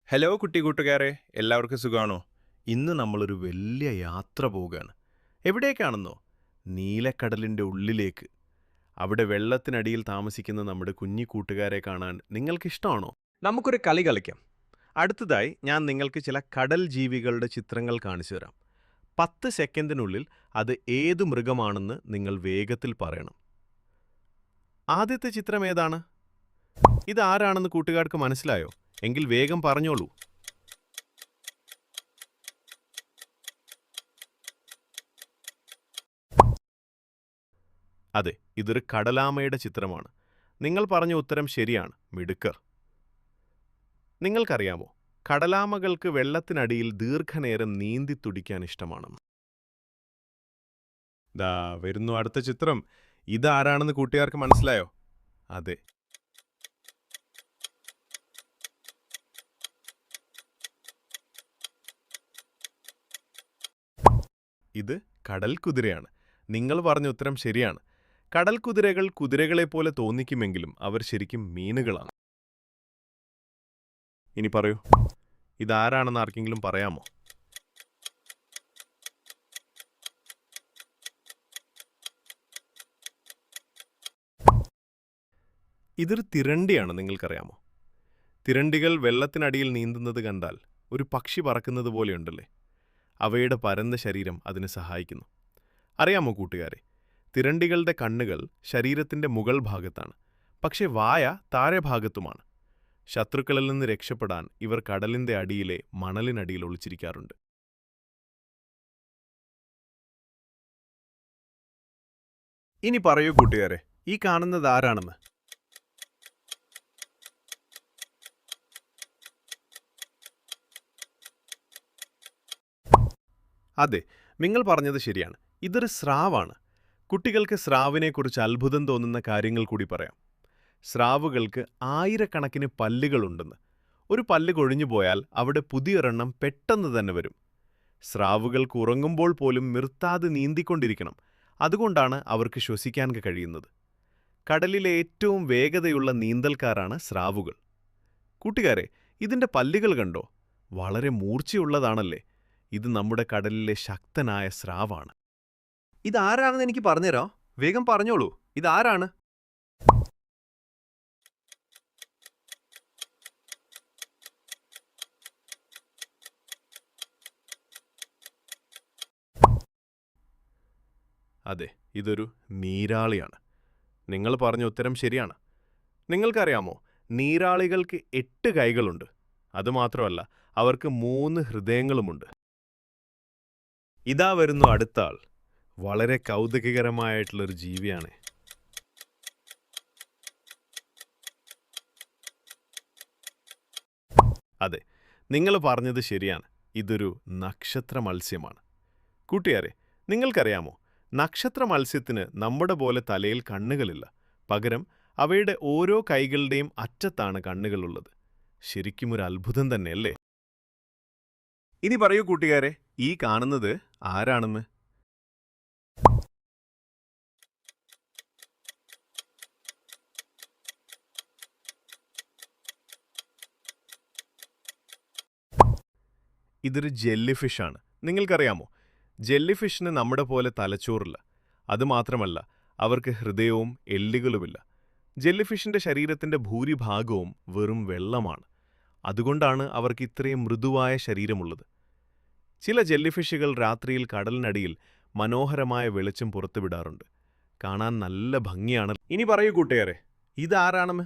Hello കുട്ടി കൂട്ടുകാരെ, എല്ലാവർക്കും സുഖാണോ? ഇന്ന് നമ്മളൊരു വലിയ യാത്ര പോവുകയാണ്. എവിടേക്കാണെന്നോ? നീലക്കടലിൻ്റെ ഉള്ളിലേക്ക്. അവിടെ വെള്ളത്തിനടിയിൽ താമസിക്കുന്ന നമ്മുടെ കുഞ്ഞി കൂട്ടുകാരെ കാണാൻ നിങ്ങൾക്കിഷ്ടമാണോ? നമുക്കൊരു കളി കളിക്കാം. അടുത്തതായി ഞാൻ നിങ്ങൾക്ക് ചില കടൽ ജീവികളുടെ ചിത്രങ്ങൾ കാണിച്ചു തരാം. 10 സെക്കൻഡിനുള്ളിൽ അത് ഏതു മൃഗമാണെന്ന് നിങ്ങൾ വേഗത്തിൽ പറയണം. ആദ്യത്തെ ചിത്രം ഏതാണ്? ഇതാരാണെന്ന് കൂട്ടുകാർക്ക് മനസ്സിലായോ? എങ്കിൽ വേഗം പറഞ്ഞോളൂ. അതെ, ഇതൊരു കടലാമയുടെ ചിത്രമാണ്. നിങ്ങൾ പറഞ്ഞ ഉത്തരം ശരിയാണ്, മിടുക്കർ. നിങ്ങൾക്കറിയാമോ, കടലാമകൾക്ക് വെള്ളത്തിനടിയിൽ ദീർഘനേരം നീന്തി തുടിക്കാൻ ഇഷ്ടമാണ്. ദാ വരുന്നു അടുത്ത ചിത്രം. ഇതാരാണെന്ന് കൂട്ടുകാർക്ക് മനസ്സിലായോ? അതെ, ഇത് കടൽ കുതിരയാണ്. നിങ്ങൾ പറഞ്ഞ ഉത്തരം ശരിയാണ്. കടൽ കുതിരകൾ കുതിരകളെപ്പോലെ തോന്നിക്കുമെങ്കിലും അവർ ശരിക്കും മീനുകളാണ്. ഇനി പറയൂ, ഇതാരാണെന്ന് ആർക്കെങ്കിലും പറയാമോ? ഇതൊരു തിരണ്ടിയാണ്. നിങ്ങൾക്കറിയാമോ? തിരണ്ടികൾ വെള്ളത്തിനടിയിൽ നീന്തുന്നത് കണ്ടാൽ ഒരു പക്ഷി പറക്കുന്നത് പോലെയുണ്ടല്ലേ? അവയുടെ പരന്ന ശരീരം അതിന് സഹായിക്കുന്നു. അറിയാമോ കൂട്ടുകാരെ, തിരണ്ടികളുടെ കണ്ണുകൾ ശരീരത്തിന്റെ മുകൾ ഭാഗത്താണ്, പക്ഷേ വായ താഴെ ഭാഗത്തുമാണ്. ശത്രുക്കളിൽ നിന്ന് രക്ഷപ്പെടാൻ ഇവർ കടലിന്റെ അടിയിലെ മണലിനടിയിൽ ഒളിച്ചിരിക്കാറുണ്ട്. ഇനി പറയൂ കൂട്ടുകാരെ, ഈ കാണുന്നത് ആരാണെന്ന്? അതെ, നിങ്ങൾ പറഞ്ഞത് ശരിയാണ്. ഇതൊരു സ്രാവാണ്. കുട്ടികൾക്ക് സ്രാവിനെക്കുറിച്ച് അത്ഭുതം തോന്നുന്ന കാര്യങ്ങൾ കൂടി പറയാം. സ്രാവുകൾക്ക് ആയിരക്കണക്കിന് പല്ലുകളുണ്ടെന്ന്. ഒരു പല്ല് കൊഴിഞ്ഞുപോയാൽ അവിടെ പുതിയൊരെണ്ണം പെട്ടെന്ന് തന്നെ വരും. സ്രാവുകൾക്ക് ഉറങ്ങുമ്പോൾ പോലും നിർത്താതെ നീന്തിക്കൊണ്ടിരിക്കണം. അതുകൊണ്ടാണ് അവർക്ക് ശ്വസിക്കാൻ കഴിയുന്നത്. കടലിലെ ഏറ്റവും വേഗതയുള്ള നീന്തൽക്കാരാണ് സ്രാവുകൾ. കൂട്ടുകാരെ, ഇതിന്റെ പല്ലുകൾ കണ്ടോ? വളരെ മൂർച്ചയുള്ളതാണല്ലേ? ഇത് നമ്മുടെ കടലിലെ ശക്തനായ സ്രാവാണ്. ഇതാരാണെന്ന് എനിക്ക് പറഞ്ഞുതരോ? വേഗം പറഞ്ഞോളൂ, ഇതാരാണ്? അതെ, ഇതൊരു നീരാളിയാണ്. നിങ്ങൾ പറഞ്ഞ ഉത്തരം ശരിയാണ്. നിങ്ങൾക്കറിയാമോ, നീരാളികൾക്ക് 8 കൈകളുണ്ട്. അതുമാത്രമല്ല, അവർക്ക് 3 ഹൃദയങ്ങളുമുണ്ട്. ഇതാ വരുന്നു അടുത്ത ആൾ. വളരെ കൗതുകകരമായിട്ടുള്ളൊരു ജീവിയാണ്. അതെ, നിങ്ങൾ പറഞ്ഞത് ശരിയാണ്. ഇതൊരു നക്ഷത്ര മത്സ്യമാണ്. കൂട്ടുകാരെ, നിങ്ങൾക്കറിയാമോ, നക്ഷത്ര മത്സ്യത്തിന് നമ്മുടെ പോലെ തലയിൽ കണ്ണുകളില്ല. പകരം അവയുടെ ഓരോ കൈകളുടെയും അറ്റത്താണ് കണ്ണുകളുള്ളത്. ശരിക്കും ഒരു അത്ഭുതം തന്നെയല്ലേ? ഇനി പറയൂ കൂട്ടുകാരെ, ഈ കാണുന്നത് ആരാണെന്ന്? ഇതൊരു ജെല്ലിഫിഷാണ്. നിങ്ങൾക്കറിയാമോ, ജെല്ലിഫിഷിന് നമ്മുടെ പോലെ തലച്ചോറില്ല. അതുമാത്രമല്ല, അവർക്ക് ഹൃദയവും എല്ലുകളുമില്ല. ജെല്ലിഫിഷിന്റെ ശരീരത്തിന്റെ ഭൂരിഭാഗവും വെറും വെള്ളമാണ്. അതുകൊണ്ടാണ് അവർക്ക് ഇത്രയും മൃദുവായ ശരീരമുള്ളത്. ചില ജെല്ലിഫിഷുകൾ രാത്രിയിൽ കടലിനടിയിൽ മനോഹരമായ വെളിച്ചം പുറത്തുവിടാറുണ്ട്. കാണാൻ നല്ല ഭംഗിയാണ്. ഇനി പറയൂ കൂട്ടുകാരെ, ഇതാരാണെന്ന്?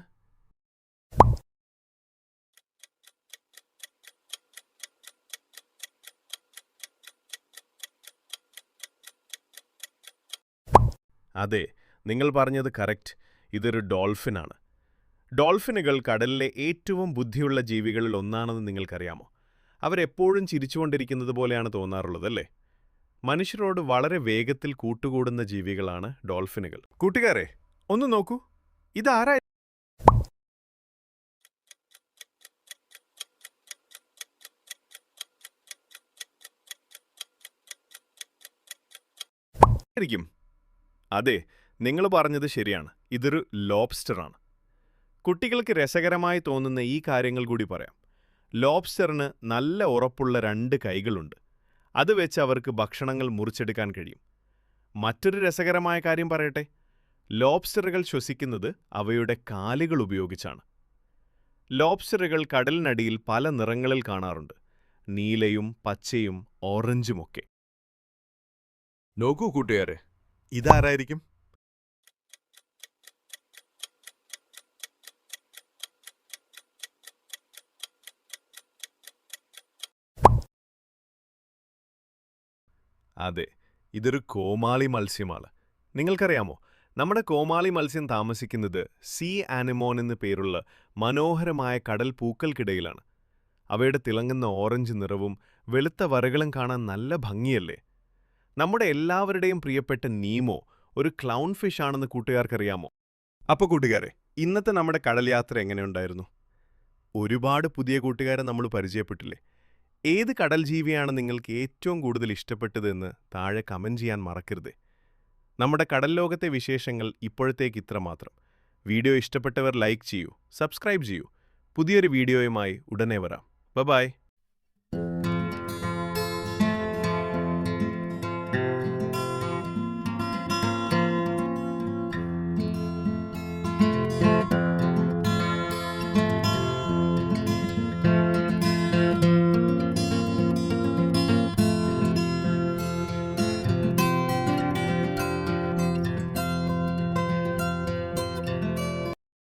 അതെ, നിങ്ങൾ പറഞ്ഞത് കറക്റ്റ്. ഇതൊരു ഡോൾഫിനാണ്. ഡോൾഫിനുകൾ കടലിലെ ഏറ്റവും ബുദ്ധിയുള്ള ജീവികളിൽ ഒന്നാണെന്ന് നിങ്ങൾക്കറിയാമോ? അവരെപ്പോഴും ചിരിച്ചുകൊണ്ടിരിക്കുന്നത് പോലെയാണ് തോന്നാറുള്ളതല്ലേ? മനുഷ്യരോട് വളരെ വേഗത്തിൽ കൂട്ടുകൂടുന്ന ജീവികളാണ് ഡോൾഫിനുകൾ. കൂട്ടുകാരെ, ഒന്ന് നോക്കൂ, ഇതാരാ? ായിരിക്കും. അതെ, നിങ്ങൾ പറഞ്ഞത് ശരിയാണ്. ഇതൊരു ലോബ്സ്റ്ററാണ്. കുട്ടികൾക്ക് രസകരമായി തോന്നുന്ന ഈ കാര്യങ്ങൾ കൂടി പറയാം. ലോബ്സ്റ്ററിന് നല്ല ഉറപ്പുള്ള 2 കൈകളുണ്ട്. അത് വെച്ച് അവർക്ക് ഭക്ഷണങ്ങൾ മുറിച്ചെടുക്കാൻ കഴിയും. മറ്റൊരു രസകരമായ കാര്യം പറയട്ടെ, ലോബ്സ്റ്ററുകൾ ശ്വസിക്കുന്നത് അവയുടെ കാലുകൾ ഉപയോഗിച്ചാണ്. ലോബ്സ്റ്ററുകൾ കടലിനടിയിൽ പല നിറങ്ങളിൽ കാണാറുണ്ട്. നീലയും പച്ചയും ഓറഞ്ചുമൊക്കെ. നോക്കൂ കൂട്ടുകാരെ, ഇതാരായിരിക്കും? അതെ, ഇതൊരു കോമാളി മത്സ്യമാണ്. നിങ്ങൾക്കറിയാമോ, നമ്മുടെ കോമാളി മത്സ്യം താമസിക്കുന്നത് സീ ആനിമോൺ എന്ന് പേരുള്ള മനോഹരമായ കടൽ പൂക്കൾക്കിടയിലാണ്. അവയുടെ തിളങ്ങുന്ന ഓറഞ്ച് നിറവും വെളുത്ത വരകളും കാണാൻ നല്ല ഭംഗിയല്ലേ? നമ്മുടെ എല്ലാവരുടെയും പ്രിയപ്പെട്ട നീമോ ഒരു ക്ലൗൺ ഫിഷ് ആണെന്ന് കൂട്ടുകാർക്കറിയാമോ? അപ്പോൾ കൂട്ടുകാരെ, ഇന്നത്തെ നമ്മുടെ കടൽ യാത്ര എങ്ങനെയുണ്ടായിരുന്നു? ഒരുപാട് പുതിയ കൂട്ടുകാരെ നമ്മൾ പരിചയപ്പെട്ടില്ലേ? ഏത് കടൽ ജീവിയാണ് നിങ്ങൾക്ക് ഏറ്റവും കൂടുതൽ ഇഷ്ടപ്പെട്ടതെന്ന് താഴെ കമന്റ് ചെയ്യാൻ മറക്കരുതേ. നമ്മുടെ കടൽ ലോകത്തെ വിശേഷങ്ങൾ ഇപ്പോഴത്തേക്ക് ഇത്ര മാത്രം. വീഡിയോ ഇഷ്ടപ്പെട്ടവർ ലൈക്ക് ചെയ്യൂ, സബ്സ്ക്രൈബ് ചെയ്യൂ. പുതിയൊരു വീഡിയോയുമായി ഉടനെ വരാം. ബൈ.